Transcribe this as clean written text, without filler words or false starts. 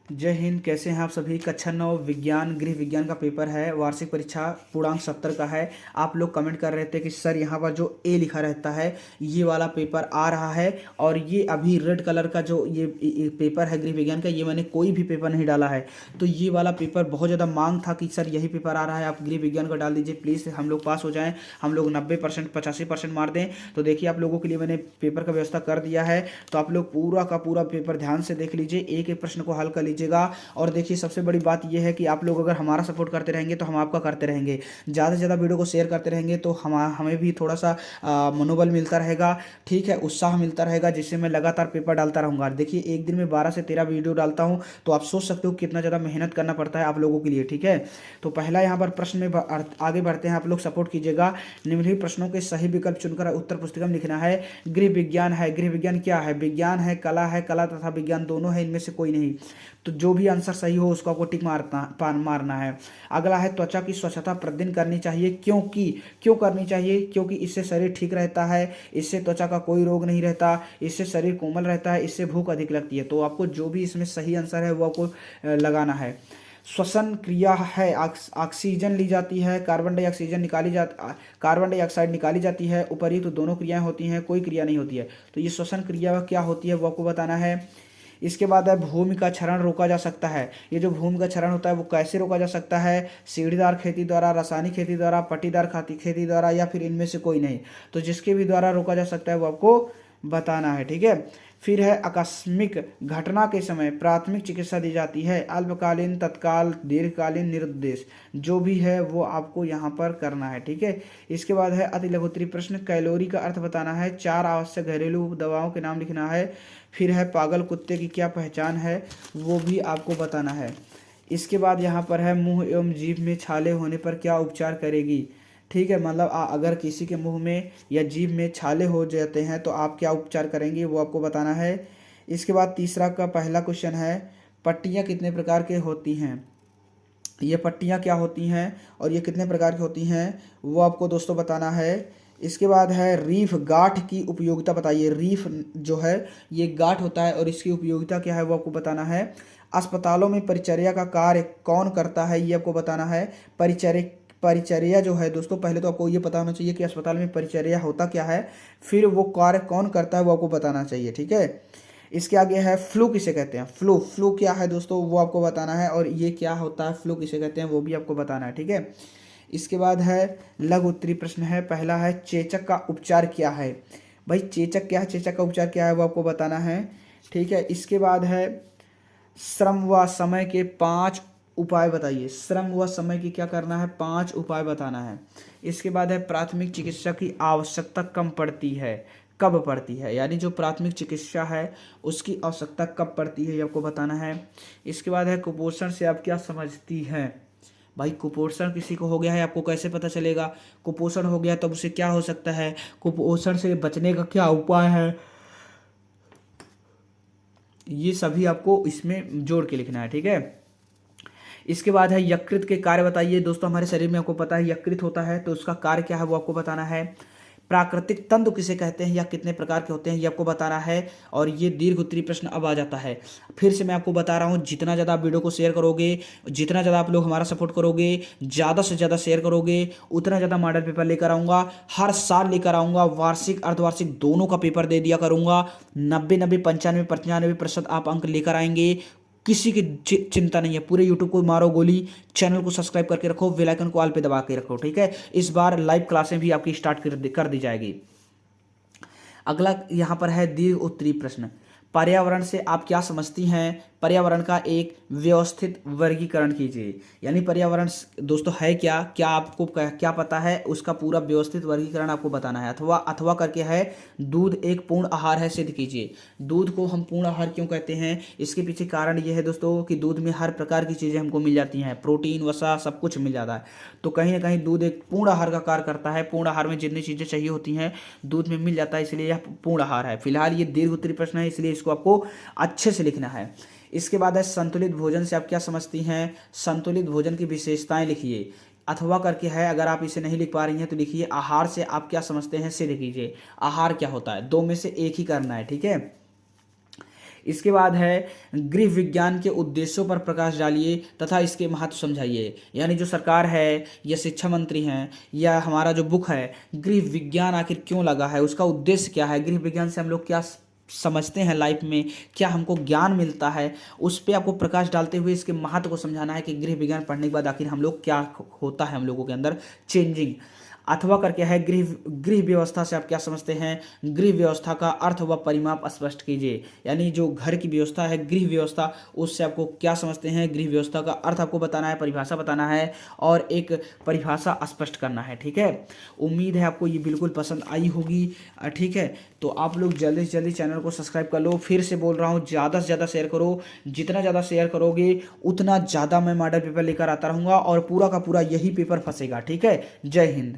जय हिंद। कैसे हैं आप सभी। कक्षा 9 विज्ञान गृह विज्ञान का पेपर है। वार्षिक परीक्षा पूर्णांक 70 का है। आप लोग कमेंट कर रहे थे कि सर यहाँ पर जो ए लिखा रहता है ये वाला पेपर आ रहा है, और ये अभी रेड कलर का जो ये पेपर है गृह विज्ञान का, ये मैंने कोई भी पेपर नहीं डाला है। तो ये वाला पेपर बहुत ज़्यादा मांग था कि सर यही पेपर आ रहा है, आप गृह विज्ञान का डाल दीजिए प्लीज़, हम लोग पास हो जाएँ, हम लोग 90% 85% मार दें। तो देखिए आप लोगों के लिए मैंने पेपर का व्यवस्था कर दिया है। तो आप लोग पूरा का पूरा पेपर ध्यान से देख लीजिए, एक एक प्रश्न को हल कर लीजिएगा। और देखिए सबसे बड़ी बात यह है कि आप लोग अगर हमारा सपोर्ट करते रहेंगे तो हम आपका करते रहेंगे। ज़्यादा से ज़्यादा वीडियो को शेयर करते रहेंगे तो हमें भी थोड़ा सा मनोबल मिलता रहेगा, ठीक है, उत्साह मिलता रहेगा, जिससे मैं लगातार पेपर डालता रहूँगा। देखिए एक दिन में 12 से 13 वीडियो डालता हूँ, तो आप सोच सकते हो कितना ज़्यादा मेहनत करना पड़ता है आप लोगों के लिए, ठीक है। तो पहला यहाँ पर प्रश्न में आगे बढ़ते हैं, आप लोग सपोर्ट कीजिएगा। निम्नलिखित प्रश्नों के सही विकल्प चुनकर उत्तर पुस्तिका में लिखना है। गृह विज्ञान है, गृह विज्ञान क्या है? विज्ञान है, कला तथा विज्ञान दोनों है, इनमें से कोई नहीं। तो जो भी आंसर सही हो उसको आपको टिक मारना है। अगला है त्वचा की स्वच्छता प्रतिदिन करनी चाहिए, क्यों करनी चाहिए? क्योंकि इससे शरीर ठीक रहता है, इससे त्वचा का कोई रोग नहीं रहता, इससे शरीर कोमल रहता है, इससे भूख अधिक लगती है। तो आपको जो भी इसमें सही आंसर है वो आपको लगाना है। श्वसन क्रिया है, ऑक्सीजन ली जाती है, कार्बन डाइऑक्साइड निकाली जाती है, उपयुक्त तो दोनों क्रियाएं होती हैं, कोई क्रिया नहीं होती है। तो ये श्वसन क्रिया क्या होती है वो आपको बताना है। इसके बाद है भूमि का क्षरण रोका जा सकता है। ये जो भूमि का क्षरण होता है वो कैसे रोका जा सकता है? सीढ़ीदार खेती द्वारा, रासायनिक खेती द्वारा, पट्टीदार खेती द्वारा, या फिर इनमें से कोई नहीं। तो जिसके भी द्वारा रोका जा सकता है वो आपको बताना है, ठीक है। फिर है आकस्मिक घटना के समय प्राथमिक चिकित्सा दी जाती है, अल्पकालीन, तत्काल, दीर्घकालीन, निरुद्देश, जो भी है वो आपको यहाँ पर करना है, ठीक है। इसके बाद है अति लघु उत्तरीय प्रश्न, कैलोरी का अर्थ बताना है, 4 आवश्यक घरेलू दवाओं के नाम लिखना है। फिर है पागल कुत्ते की क्या पहचान है, वो भी आपको बताना है। इसके बाद यहाँ पर है मुंह एवं जीभ में छाले होने पर क्या उपचार करेगी, ठीक है। मतलब अगर किसी के मुंह में या जीभ में छाले हो जाते हैं तो आप क्या उपचार करेंगे वो आपको बताना है। इसके बाद तीसरा का पहला क्वेश्चन है, पट्टियाँ कितने प्रकार के होती हैं? ये पट्टियाँ क्या होती हैं और ये कितने प्रकार की होती हैं वो आपको दोस्तों बताना है। इसके बाद है रीफ गांठ की उपयोगिता बताइए। रीफ जो है ये गांठ होता है और इसकी उपयोगिता क्या है वो आपको बताना है। अस्पतालों में परिचर्या का कार्य कौन करता है ये आपको बताना है। परिचर्या जो है दोस्तों, पहले तो आपको ये पता होना चाहिए कि अस्पताल में परिचर्या होता क्या है, फिर वो कार्य कौन करता है वो आपको बताना चाहिए, ठीक है। इसके आगे है फ्लू किसे कहते हैं। फ्लू क्या है दोस्तों वो आपको बताना है, और ये क्या होता है फ्लू किसे कहते हैं वो भी आपको बताना है, ठीक है। इसके बाद है लघु उत्तरीय प्रश्न है, पहला है चेचक का उपचार क्या है। भाई चेचक क्या है, चेचक का उपचार क्या है वो आपको बताना है, ठीक है। इसके बाद है श्रम व समय के 5 उपाय बताइए। श्रम व समय की क्या करना है, 5 उपाय बताना है। इसके बाद है प्राथमिक चिकित्सा की आवश्यकता कब पड़ती है, यानी जो प्राथमिक चिकित्सा है उसकी आवश्यकता कब पड़ती है ये आपको बताना है। इसके बाद है कुपोषण से आप क्या समझती हैं। भाई कुपोषण किसी को हो गया है आपको कैसे पता चलेगा? कुपोषण हो गया तब उसे क्या हो सकता है, कुपोषण से बचने का क्या उपाय है, ये सभी आपको इसमें जोड़ के लिखना है, ठीक है। इसके बाद है यकृत के कार्य बताइए। दोस्तों हमारे शरीर में आपको पता है यकृत होता है, तो उसका कार्य क्या है वो आपको बताना है। प्राकृतिक तंतु किसे कहते हैं या कितने प्रकार के होते हैं ये आपको बताना है। और ये दीर्घ उत्तरीय प्रश्न अब आ जाता है। फिर से मैं आपको बता रहा हूँ, जितना ज़्यादा आप वीडियो को शेयर करोगे, जितना ज़्यादा आप लोग हमारा सपोर्ट करोगे, ज़्यादा से ज़्यादा शेयर करोगे, उतना ज़्यादा मॉडल पेपर लेकर आऊँगा, हर साल लेकर आऊँगा। वार्षिक अर्धवार्षिक दोनों का पेपर दे दिया करूँगा। 90 95 95% आप अंक लेकर आएंगे। किसी की चिंता नहीं है। पूरे यूट्यूब को मारो गोली, चैनल को सब्सक्राइब करके रखो, बेल आइकन को ऑल पे दबा के रखो, ठीक है। इस बार लाइव क्लासें भी आपकी स्टार्ट कर दी जाएगी। अगला यहाँ पर है दीर्घ उत्तरीय प्रश्न, पर्यावरण से आप क्या समझती हैं? पर्यावरण का एक व्यवस्थित वर्गीकरण कीजिए। यानी पर्यावरण दोस्तों है क्या, क्या आपको क्या पता है, उसका पूरा व्यवस्थित वर्गीकरण आपको बताना है। अथवा करके है दूध एक पूर्ण आहार है, सिद्ध कीजिए। दूध को हम पूर्ण आहार क्यों कहते हैं, इसके पीछे कारण ये है दोस्तों कि दूध में हर प्रकार की चीज़ें हमको मिल जाती हैं, प्रोटीन वसा सब कुछ मिल जाता है। तो कहीं ना कहीं दूध एक पूर्ण आहार का कार्य करता है। पूर्ण आहार में जितनी चीज़ें चाहिए होती हैं दूध में मिल जाता है, इसलिए यह पूर्ण आहार है। फिलहाल ये दीर्घ उत्तरीय प्रश्न है, इसलिए इसको आपको अच्छे से लिखना है। इसके बाद है संतुलित भोजन से आप क्या समझती हैं? संतुलित भोजन की विशेषताएं लिखिए। अथवा करके है, अगर आप इसे नहीं लिख पा रही हैं तो लिखिए आहार से आप क्या समझते हैं, सिद्ध कीजिए। आहार क्या होता है, दो में से एक ही करना है, ठीक है। इसके बाद है गृह विज्ञान के उद्देश्यों पर प्रकाश डालिए तथा इसके महत्व समझाइए। यानी जो सरकार है या शिक्षा मंत्री हैं या हमारा जो बुक है गृह विज्ञान आखिर क्यों लगा है, उसका उद्देश्य क्या है, गृह विज्ञान से हम लोग क्या समझते हैं लाइफ में, क्या हमको ज्ञान मिलता है, उस पर आपको प्रकाश डालते हुए इसके महत्व को समझाना है कि गृह विज्ञान पढ़ने के बाद आखिर हम लोग क्या होता है हम लोगों के अंदर चेंजिंग। अथवा करके है गृह व्यवस्था से आप क्या समझते हैं, गृह व्यवस्था का अर्थ व परिमाप स्पष्ट कीजिए। यानी जो घर की व्यवस्था है गृह व्यवस्था, उससे आपको क्या समझते हैं, गृह व्यवस्था का अर्थ आपको बताना है, परिभाषा बताना है और एक परिभाषा स्पष्ट करना है। ठीक है, उम्मीद है आपको ये बिल्कुल पसंद आई होगी। ठीक है, तो आप लोग जल्दी से जल्दी चैनल को सब्सक्राइब कर लो। फिर से बोल रहा हूँ, ज़्यादा से ज़्यादा शेयर करो, जितना ज़्यादा शेयर करोगे उतना ज़्यादा मैं मॉडल पेपर लेकर आता रहूँगा और पूरा का पूरा यही पेपर फंसेगा। ठीक है, जय हिंद।